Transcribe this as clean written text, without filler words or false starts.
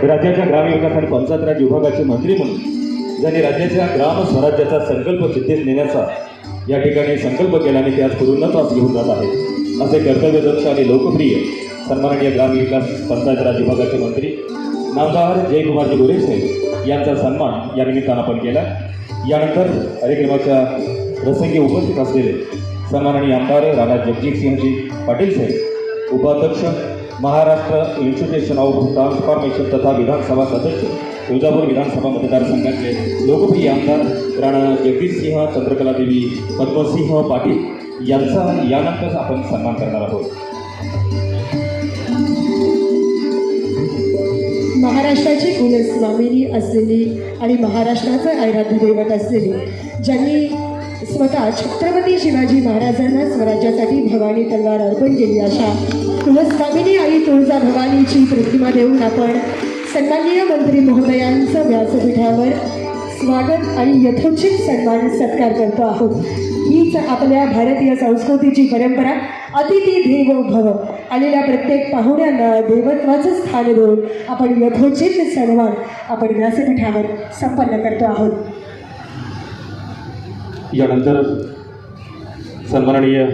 राज्याच्या ग्रामविकास आणि पंचायत राज विभागाचे मंत्री म्हणून ज्यांनी राज्याच्या ग्राम स्वराज्याचा संकल्प सिद्धीस नेण्याचा या ठिकाणी संकल्प केला आणि ते आज पूर्णत्वास घेऊन जात आहेत असे कर्तव्यदक्ष आणि लोकप्रिय सन्माननीय ग्रामविकास पंचायत राज विभागाचे मंत्री नामदार जयकुमारजी गोरे साहेब यांचा सन्मान या निमित्तानं आपण केला। यानंतर कार्यक्रमाच्या प्रसंगी उपस्थित असलेले सन्माननीय आमदार राणा जगजितसिंहजी पाटील साहेब, उपाध्यक्ष महाराष्ट्र इन्स्टिट्यूशन ऑफ ट्रान्सफॉर्मेशन तथा विधानसभा सदस्य तुळजापूर विधानसभा मतदारसंघाचे लोकप्रिय आमदार राणा जगजितसिंह चंद्रकलादेवी पद्मसिंह पाटील यांचा यानंतर आपण सन्मान करणार आहोत। महाराष्ट्राची कुलस्वामिनी असलेली आणि महाराष्ट्राचं आराध्य दैवत असलेली, ज्यांनी स्वतः छत्रपती शिवाजी महाराजांना स्वराज्यासाठी भवानी तलवार अर्पण केली, अशा कुलस्वामिनी आई तुळजा भवानीची प्रतिमा देऊन आपण सन्माननीय मंत्री महोदयांचं व्यासपीठावर स्वागत आणि यथोचित सन्मान सत्कार करतो आहोत। हीच आपल्या भारतीय संस्कृतीची परंपरा। अतिथी देवो भव, आलेल्या प्रत्येक पाहुण्यांना देवत्वाचं स्थान देऊन आपण यथोचित सन्मान आपण व्यासपीठावर संपन्न करतो आहोत। यानंतर सन्माननीय